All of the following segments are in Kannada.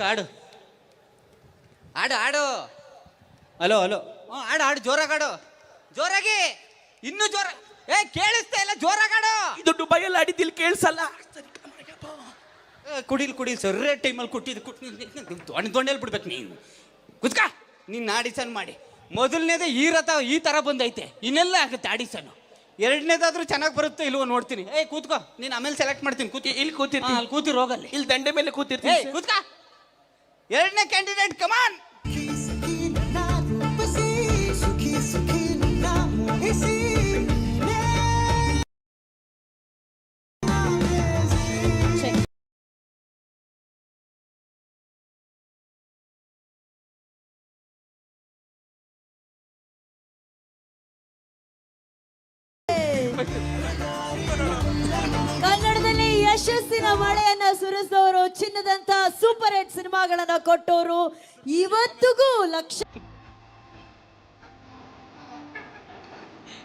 ಕುತ್ಕ ಆಡು ಆಡು ಆಡು ಹಲೋ ಹಲೋ ಆಡು ಆಡು ಜೋರಾಗಿ ಆಡು ಜೋರಾಗಿ ಇನ್ನೂ ಜೋರ ಕೇಳಿಸ್ತಾ ಇಲ್ಲ ಜೋರಾಗಿ ಆಡು. ಇದು ದುಬೈಯಲ್ಲಿ ಆಡಿದ್ದಿಲ್ಲಿ ಕೇಳಿಸಲ್ಲ. ಕುಡಿಲ್ ಸರ್ರೇ ಟೈಮಲ್ಲಿ ಕೊಟ್ಟಿದ್ದು ದೊಣ್ಣೆಲ್ಲಿ ಬಿಡ್ಬೇಕು ನೀನು. ಕುತ್ಕ ನೀನು ಆಡಿಸನ್ ಮಾಡಿ. ಮೊದಲನೇದೇ ಈ ಥರ ಬಂದೈತೆ, ಇನ್ನೆಲ್ಲ ಆಗುತ್ತೆ ಆಡಿಸನ್ನು. ಎರಡನೇದಾದ್ರೂ ಚೆನ್ನಾಗಿ ಬರುತ್ತೆ ಇಲ್ವೋ ನೋಡ್ತೀನಿ. ಕೂತ್ಕೋ, ನೀನು ಆಮೇಲೆ ಸೆಲೆಕ್ಟ್ ಮಾಡ್ತೀನಿ. ಇಲ್ಲಿ ಕೂತಿರ್ತೀನಿ, ಅಲ್ಲಿ ಕೂತಿರು ಹೋಗಲ್ಲಿ, ಇಲ್ಲಿ ದಂಡೆ ಮೇಲೆ ಕೂತಿರ್ತೀನಿ. ಕೂತ್ಕ. ಎರಡನೇ ಕ್ಯಾಂಡಿಡೇಟ್ ಕಮಾನ್. ಕನ್ನಡದಲ್ಲಿ ಯಶಸ್ಸಿನ ಮಳೆಯನ್ನ ಸುರಿಸಿದವರು, ಚಿನ್ನದಂತ ಸೂಪರ್ ಹಿಟ್ ಸಿನಿಮಾಗಳನ್ನ ಕೊಟ್ಟವರು, ಇವತ್ತಿಗೂ ಲಕ್ಷ.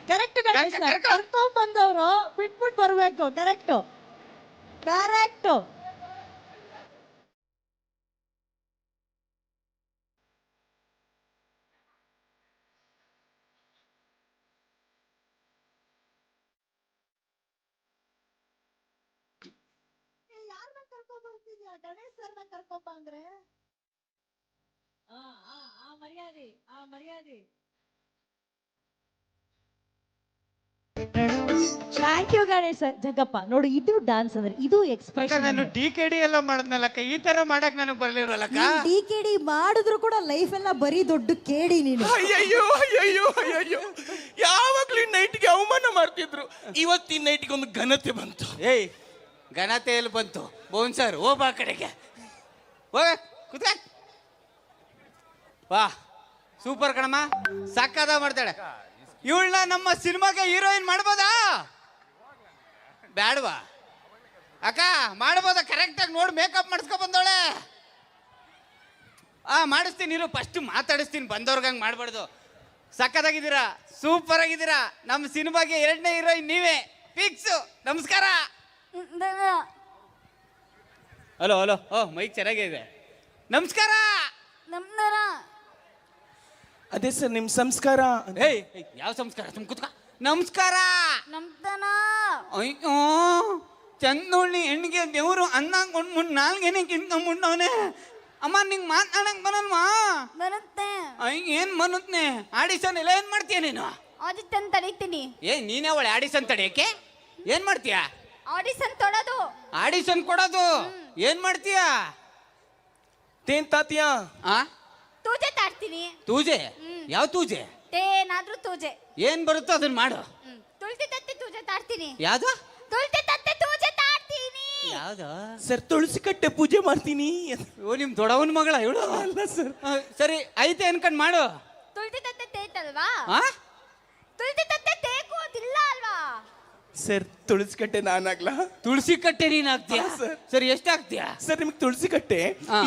ಕರೆಕ್ಟ್ ಕರ್ಕೊಂಡ್ ಬಂದವರು ಬಿಟ್ಬಿಟ್ಟು ಬರ್ಬೇಕು. ಕರೆಕ್ಟ್. ಗಣೇಶ್ ಸರ್ನ ಕರ್ಕೊಂಬ ಅಂದ್ರೆ ಮರ್ಯಾದೆ. Thank you Ganesh sir. ಜಗ್ಗಪ್ಪ ನೋಡು, ಇದು ಡಾನ್ಸ್ ಅಂದ್ರೆ, ಇದು ಎಕ್ಸ್ಪ್ರೆಷನ್. ನಾನು ಡಿಕೆಡಿ ಎಲ್ಲ ಮಾಡದ್ನಲ್ಲಕ್ಕ, ಈ ತರ ಮಾಡಕ್ ನನಗೆ ಬರ್ಲಿರಲ್ಲಕ್ಕ. ಡಿಕೆಡಿ ಮಾಡಿದ್ರು ಕೂಡ ಲೈಫ್ ಎಲ್ಲ ಬರೀ ದೊಡ್ಡ ಕೇಡಿ ನೀನು. ಅಯ್ಯಯ್ಯೋ ಯಾವಾಗ್ಲೂ ಈ ನೈಟ್ಗೆ ಅವಮಾನ ಮಾಡ್ತಿದ್ರು, ಇವತ್ತಿನ ನೈಟ್ಗೆ ಒಂದು ಘನತೆ ಬಂತು. ಘನತೆ ಎಲ್ಲಿ ಬಂತು? ಬೌನ್ಸರ್ ಹೋಗ್ಬಾ ಕಡೆಗೆ ಹೋಗ ಕೂತ್ಕ. ವಾ ಸೂಪರ್ ಕಣಮ್ಮ, ಸಕ್ಕದ ಮಾಡ್ತಾಳೆ. ಇವಳನ್ನ ನಮ್ಮ ಸಿನಿಮಾಗೆ ಹೀರೋಯಿನ್ ಮಾಡ್ಬೋದಾ ಬ್ಯಾಡವಾ ಅಕ್ಕ? ಮಾಡ್ಬೋದಾ? ಕರೆಕ್ಟಾಗಿ ನೋಡಿ ಮೇಕಪ್ ಮಾಡಿಸ್ಕೊ ಬಂದವಳೆ. ಮಾಡಿಸ್ತೀನಿ ಇರು, ಫಸ್ಟ್ ಮಾತಾಡಿಸ್ತೀನಿ. ಬಂದವ್ರಿಗೆ ಮಾಡ್ಬಾರ್ದು. ಸಕ್ಕದಾಗಿದ್ದೀರಾ, ಸೂಪರ್ ಆಗಿದ್ದೀರಾ. ನಮ್ಮ ಸಿನಿಮಾಗೆ ಎರಡನೇ ಹೀರೋಯಿನ್ ನೀವೇ ಫಿಕ್ಸು. ನಮಸ್ಕಾರ. Hello hello. ಮೈಕ್ ಚೆನ್ನಾಗಿದೆ. ನಮಸ್ಕಾರ. ಅದೇ ಸರ್ ನಿಮ್ಮ ಸಂಸ್ಕಾರ. ಯಾವ ಸಂಸ್ಕಾರ? ಸುಮ್ ಕೂತ್ಕ. ನಮಸ್ಕಾರ. ಅಯ್ಯೋ ಚಂದೋಳ್ಳಿ ಹೆಣ್ಣಿಗೆ ದೇವರು ಅನ್ನಂಗೊಂಡ್ಮುಂಡು ನಾಲ್ಗೇನೆ ಕಿನ್ಕೊಂಡ್ಬಿಟ್ಟವನೆ. ಅಮ್ಮ ನಿಂಗೆ ಮಾತಾಡಕ್ ಬರಲ್ವಾ? ಬರುತ್ತೆ. ಏನ್ ಬರುತ್ತೆ? ಆಡಿಷನ್ ಎಲ್ಲ ಏನ್ ಮಾಡ್ತೀಯ ನೀನು? ಆಡಿಷನ್ ತಡೀತೀನಿ. ನೀನೇ ಅವಳೆ ಆಡಿಷನ್ ತಡೆಯಕ್ಕೆ ಏನ್ ಮಾಡ್ತೀಯ? ಆಡಿಷನ್ ತೊಡೋದು. ಆಡಿಷನ್ ಕೊಡೋದು. ಏನ್ ಮಾಡ್ತೀಯ? ತೇನ್ ತಾತಿಯ ತೂಜೆ ತಾಡ್ತೀನಿ. ತೂಜೆ? ಯಾವ ತೂಜೆ? ಏನಾದ್ರೂ ತೂಜೆ ಏನ್ ಬರುತ್ತೋ ಅದನ್ನ ಮಾಡು. ತುಳಸಿ ತತ್ತೆ ತೂಜೆ ತಾಡ್ತೀನಿ. ಯಾವ್ದು? ತುಳಸಿ ತತ್ತೆ ತೂಜೆ ತಾಡ್ತೀನಿ. ಯಾವ್ದು? ಸರ್ ತುಳಸಿ ಕಟ್ಟೆ ಪೂಜೆ ಮಾಡ್ತೀನಿ. ನಿಮ್ ದೊಡ್ಡವನ ಮಗಳ ಇವಳು? ಅಲ್ಲ ಸರ್. ಸರಿ ಐತೆ ಅನ್ಕೊಂಡ್ ಮಾಡು. ತುಳಸಿ ತತ್ತೆ ತೇತಲ್ವಾ? ತುಳಸಿ ತತ್ತೆ ತೇಕೋದಿಲ್ಲ ಅಲ್ವಾ ಸರ್? ತುಳಸಿ ಕಟ್ಟೆ ನಾನಾಗ್ಲಾ? ತುಳಸಿ ಕಟ್ಟೆ ನೀನ್ ಹಾಕ್ತೀಯ? ಸರಿ ಎಷ್ಟು ಹಾಕ್ತೀಯಾ? ಸರ್ ನಿಮ್ಗೆ ತುಳಸಿ ಕಟ್ಟೆ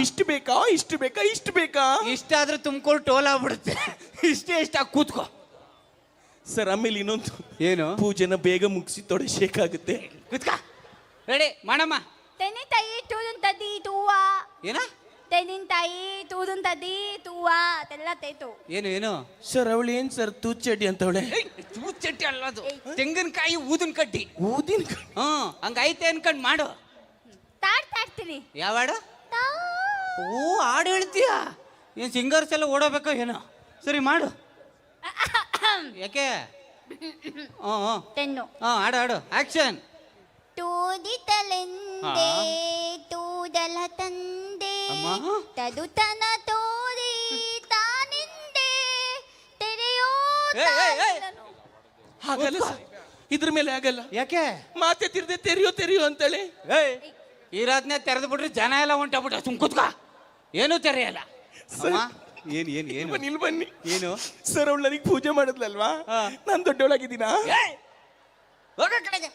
ಇಷ್ಟು ಬೇಕಾ ಇಷ್ಟು ಬೇಕಾ ಇಷ್ಟು ಬೇಕಾ? ಇಷ್ಟಾದ್ರೂ ತುಂಬ್ಕೊಂಡು ಟೋಲ್ ಆಗ್ಬಿಡುತ್ತೆ. ಇಷ್ಟೇ ಇಷ್ಟಾಗಿ ಕೂತ್ಕೋ. ಸರ್ ಆಮೇಲೆ ಇನ್ನೊಂದು ಏನು? ಪೂಜೆನ ಬೇಗ ಮುಗಿಸಿ ತೊಡೆ ಶೇಕ್ ಆಗುತ್ತೆ. ಕೂತ್ಕ. ರೆಡಿ ಮಾಡಮ್ಮ. ತೆನಿ ತಾಯಿ ತೂದನ್ ತದ್ದಿ ತೂವ. ಏನ? ತೆನಿನ್ ತಾಯಿ ತೂದನ್ ತದ್ದಿ ತೂವ ಅದೆಲ್ಲ ತೇತು. ಏನು? ಸರ್ ಅವಳು ಏನ್ ಸರ್ ತೂಚಡ್ಡಿ ಅಂತ ಅವಳೆ? ತೂಚಟ್ಟಿ ಅಲ್ಲ ಅದು, ತೆಂಗಿನಕಾಯಿ ಊದಿನ ಕಡ್ಡಿ. ಊದಿನ ಹಂಗೈತೆ ಅನ್ಕೊಂಡ್ ಮಾಡು. ತಾಡ್ತೀನಿ. ಯಾವ ಹಾಡು? ಹಾಡು ಹೇಳ್ತೀಯ? ಏನ್ ಸಿಂಗರ್ಸ್ ಎಲ್ಲ ಓಡೋಬೇಕೋ ಏನೋ? ಸರಿ ಮಾಡು. ಯಾಕೆ? ತೆನ್ನು. ಹಾಡು ಆಕ್ಷನ್. ತೂದಿತಲೆಂದೆ ತೂದಲ ತಂದೆ ತದುತನ ತೋರಿ ತಾನಿಂದೆ ತೆರೆಯೋ. ಹಾಗಲ್ಲ ಸರ್, ಇದ್ರ ಮೇಲೆ ಆಗಲ್ಲ. ಯಾಕೆ? ಮಾತೆ ತಿರ್ದೆ ತೆರೆಯೋ ಅಂತೇಳಿ. ಇರೋದ್ನೇ ತೆರೆದು ಬಿಟ್ರೆ ಜನ ಎಲ್ಲ ಹೊಂಟೋಗ್ಬಿಟ್ಟ. ಸುಮ್ ಕೂತ್ಕ. ಏನು ತೆರೆಯಲ್ಲ. ಏನು ಏನು ಏನು ಇಲ್ಲಿ ಬನ್ನಿ. ಏನು? ಸರ್ ಅವಳು ನನಗೆ ಪೂಜೆ ಮಾಡಿದ್ಲಲ್ವಾ, ನಾನು ದೊಡ್ಡವಳಾಗಿದ್ದೀನ. ಹೋಗ ಕಡೆಗೆ.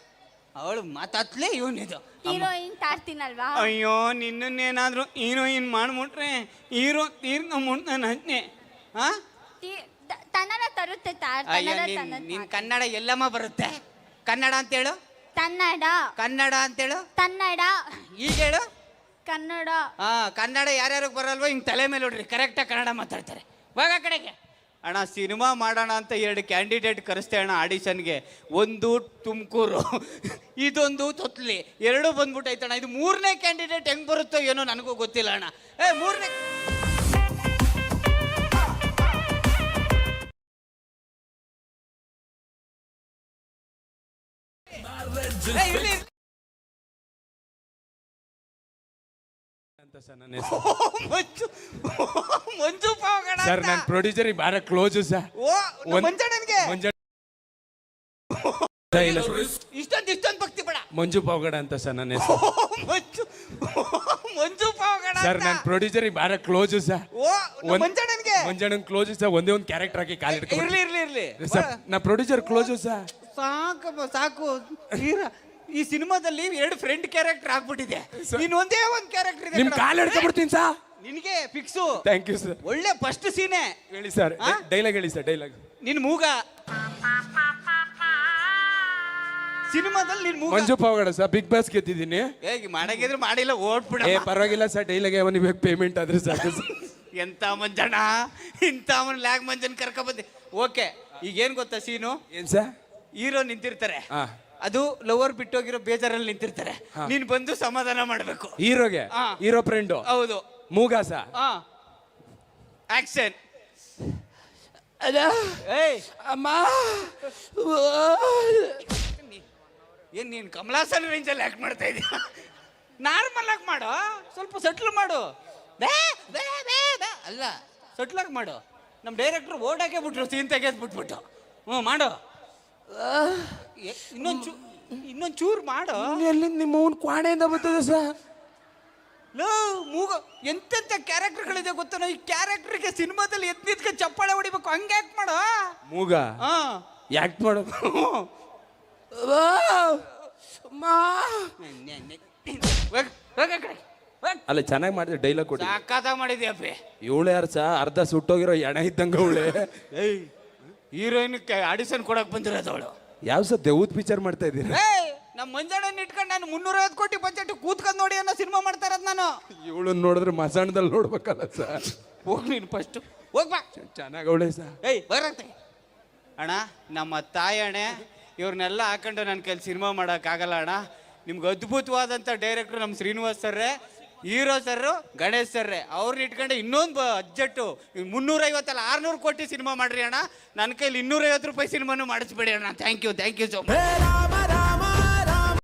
ಅವಳು ಮಾತಾಡ್ಲೇ ಇವನಿದು ಹೀರೋಯಿನ್ ತಾಡ್ತೀನಲ್ವಾ? ಅಯ್ಯೋ ನಿನ್ನೇನಾದ್ರೂ ಹೀರೋಯಿನ್ ಮಾಡ್ಬಿಟ್ರೆ ಹೀರೋ ತೀರ್ಕೊಂಡ್ಬಿಡ್ತಾನೆ ಅಜ್ಞೆ. ಕನ್ನಡ ತರುತ್ತೆ. ಅಯ್ಯೋ ನಿನ್ ಕನ್ನಡ ಎಲ್ಲಮ್ಮ ಬರುತ್ತೆ? ಕನ್ನಡ ಅಂತೇಳು. ಕನ್ನಡ ಕನ್ನಡ ಅಂತೇಳು. ಕನ್ನಡ ಈಗ ಹೇಳು. ಕನ್ನಡ. ಹಾ ಕನ್ನಡ ಯಾರ್ಯಾರಿಗೆ ಬರಲ್ವೋ ಹಿಂಗೆ ತಲೆ ಮೇಲೆ ನೋಡ್ರಿ ಕರೆಕ್ಟಾಗಿ ಕನ್ನಡ ಮಾತಾಡ್ತಾರೆ. ಇವಾಗ ಕಡೆಗೆ ಅಣ್ಣ ಸಿನಿಮಾ ಮಾಡೋಣ ಅಂತ 2 ಕ್ಯಾಂಡಿಡೇಟ್ ಕರೆಸ್ತೆ ಅಣ್ಣ ಆಡಿಷನ್ಗೆ. ಒಂದು ತುಮಕೂರು, ಇದೊಂದು ತೊತ್ಲಿ, 2 ಬಂದ್ಬಿಟ್ಟೈತಣ್ಣ. ಇದು 3ನೇ ಕ್ಯಾಂಡಿಡೇಟ್ ಹೆಂಗ್ ಬರುತ್ತೋ ಏನೋ ನನಗೂ ಗೊತ್ತಿಲ್ಲ ಅಣ್ಣ. 3ನೇ ಅಂತ ಸರ್ ನನ್ನ ಹೆಸರು. ಮಂಜು ಮಂಜು ಪಾವಗಡ ಸರ್ ನನ್ನ ಪ್ರೊಡ್ಯೂಸರ್ ಬಾರ ಕ್ಲೋಸ್ ಸರ್. ಮಂಜಣ್ಣನ್ಗೆ ಇಲ್ಲ ಇಷ್ಟೊಂದು ಭಕ್ತಿ ಬೇಡ. ಮಂಜು ಪಾವಗಡ ಅಂತ ಸರ್ ನನ್ನ ಹೆಸರು. ಮಂಜು ಪಾವಗಡ ಸರ್ ನನ್ನ ಪ್ರೊಡ್ಯೂಸರ್ ಬಾರ ಕ್ಲೋಸ್ ಸರ್. ಮಂಜಣ್ಣನ್ಗೆ ಮಂಜಣ್ಣನ್ ಕ್ಲೋಸ್ ಸರ್. ಒಂದೇ ಒಂದು ಕ್ಯಾರೆಕ್ಟರ್ ಹಾಕಿ ಕಾಲಿಟ್ಕೊಂಡು ಇರ್ಲಿ ಸರ್. ನಾ ಪ್ರೊಡ್ಯೂಸರ್ ಕ್ಲೋಸ್ ಸರ್. ಸಾಕಪ್ಪ ಸಾಕು. ಈ ಸಿನಿಮಾದಲ್ಲಿ 2 ಫ್ರೆಂಡ್ ಕ್ಯಾರೆಕ್ಟರ್ ಆಗ್ಬಿಟ್ಟಿದೆ. ನೀನ್ ಒಂದೇ ಒಂದು ಕ್ಯಾರೆಕ್ಟರ್ ಇದೆ. ನಿಮ್ ಕಾಲ್ ಹಿಡ್ಕೊಂಡ್ಬಿಡ್ತೀನಿ ಸರ್. ನಿನಗೆ ಫಿಕ್ಸು. Thank you sir. ಒಳ್ಳೆ ಫಸ್ಟ್ ಸೀನೆ ಹೇಳಿ ಸರ್. ಡೈಲಾಗ್ ಹೇಳಿ ಸರ್. ಡೈಲಾಗ್ ನಿನ್ ಮೂಗ ಸಿನಿಮಾದಲ್ಲಿ ನಿನ್ ಮೂಗ. Manju Pavagada sir. Bigg Boss ಗೆದ್ದಿದ್ದೀನಿ. ಹೇಗೆ ಮಾಡಾಗಿದ್ರೆ ಮಾಡಿಲ್ಲ ಓಡ್ಬಿಡ. ಪರವಾಗಿಲ್ಲ ಸರ್. ಡೈಲಾಗ್ ಅವನ್ ಇವಾಗ ಪೇಮೆಂಟ್ ಆದ್ರೆ ಸಾಕು. ಎಂತ ಮಂಜಣ್ಣ, ಇಂಥವನ್ ಲ್ಯಾಗ್ ಮಂಜನ್ ಕರ್ಕೊಬಂದೆ. ಓಕೆ, ಈಗೇನ್ ಗೊತ್ತಾ ಸೀನು? ಏನ್ ಸರ್? ಹೀರೋ ನಿಂತಿರ್ತಾರೆ, ಹಾ. ಅದು ಲವರ್ ಬಿಟ್ಟೋಗಿರೋ ಬೇಜಾರಲ್ಲಿ ನಿಂತಿರ್ತಾರೆ. ನೀನ್ ಬಂದು ಸಮಾಧಾನ ಮಾಡ್ಬೇಕು. ಹೀರೋಗೆ ಹಾ. ಹೀರೋ ಫ್ರೆಂಡು ಹೌದು. ಮೂಗಾಸ. ಆಕ್ಷನ್. ಏಯ್ ಅಮ್ಮ ಏನ್ ನೀನ್ ಕಮಲಾಸನ್ ರೇಂಜಲ್ಲಿ ಆಕ್ಟ್ ಮಾಡ್ತಾ ಇದೀಯ? ನಾರ್ಮಲ್ ಆಗಿ ಮಾಡು, ಸ್ವಲ್ಪ ಸಟ್ಲ್ ಮಾಡು. ಅಲ್ಲ, ಸಟ್ಲ್ ಆಗಿ ಮಾಡು. ನಮ್ಮ ಡೈರೆಕ್ಟರ್ ಓಡಾಕೆ ಬಿಟ್ರು, ಸೀನ್ ತೆಗೆದ್ ಬಿಟ್ಬಿಟ್ಟು. ಮಾಡು. ಇನ್ನೊಂದ್ ಚೂರು ಮಾಡು. ಎಲ್ಲಿ ನಿಮ್ಮ ಅವ್ನ ಕ್ವಾಣೆಯಿಂದ ಬರ್ತದೆ ಸರ್. ಲೋ ಮೂಗ, ಎಂತೆಂತ ಕ್ಯಾರೆಕ್ಟರ್ಗಳಿದೆ ಗೊತ್ತೋ. ಈ ಕ್ಯಾರೆಕ್ಟರ್ಗೆ ಸಿನಿಮಾದಲ್ಲಿ ಎದ್ನಿದ್ಕೆ ಚಪ್ಪಾಳೆ ಹೊಡಿಬೇಕು, ಹಂಗೆ ಆಕ್ಟ್ ಮಾಡು. ಮೂಗ ಹಾ ಯಾಕ್ಟ್ ಮಾಡು. ಅಲ್ಲ ಚೆನ್ನಾಗಿ ಮಾಡಿದ್ರೆ ಡೈಲಾಗ್ ಕೊಡಿ. ಸಾಕಾದಾಗ ಮಾಡಿದ್ಯಪ್ಪಿ. ಇವಳು ಯಾರು ಸಾ? ಅರ್ಧ ಸುಟ್ಟೋಗಿರೋ ಎಣ ಇದ್ದಂಗ ಅವಳೆ. ಹೀರೋಯಿನ್ ಆಡಿಷನ್ ಕೊಡಕ್ ಬಂದಿರೋದು ಅವಳು. ಯಾವ ಸರ್ ದೇವದ್ ಪಿಕ್ಚರ್ ಮಾಡ್ತಾ ಇದ್ದೀರಿ? ನಮ್ಮ ಮಂಜಣ್ಣನ ಇಟ್ಕೊಂಡು ನಾನು 350 ಕೋಟಿ ಬಜೆಟ್ ಕೂತ್ಕೊಂಡು ನೋಡಿ ಅನ್ನೋ ಸಿನಿಮಾ ಮಾಡ್ತಾ ಇರೋದು ನಾನು. ಇವಳನ್ನ ನೋಡಿದ್ರೆ ಮಸಾಣದಲ್ಲಿ ನೋಡ್ಬೇಕಲ್ಲ ಸರ್. ಹೋಗ್ ನೀನು ಫಸ್ಟ್ ಹೋಗ್ಬಾ. ಚೆನ್ನಾಗಿ ಅವಳೆ ಸರ್. ಬರತ್ತೆ ಅಣ್ಣ, ನಮ್ಮ ತಾಯಿ ಅಣ್ಣೆ ಇವ್ರನ್ನೆಲ್ಲ ಹಾಕೊಂಡು ನನ್ನ ಕೈಲಿ ಸಿನಿಮಾ ಮಾಡೋಕ್ಕಾಗಲ್ಲ ಅಣ್ಣ. ನಿಮ್ಗೆ ಅದ್ಭುತವಾದಂಥ ಡೈರೆಕ್ಟ್ರು ನಮ್ಮ ಶ್ರೀನಿವಾಸ್ ಸರ್ರೆ, ಹೀರೋ ಸರ್ರು ಗಣೇಶ್ ಸರ್ರೆ. ಅವ್ರನ್ನ ಇಟ್ಕೊಂಡು ಇನ್ನೊಂದು ಬಜೆಟ್ಟು 350 ಅಲ್ಲ 600 ಕೋಟಿ ಸಿನಿಮಾ ಮಾಡ್ರಿ ಅಣ್ಣ. ನನ್ನ ಕೈಲಿ 250 ರೂಪಾಯಿ ಸಿನಿಮಾನು ಮಾಡಿಸ್ಬೇಡಿ ಅಣ್ಣ. Thank you so much.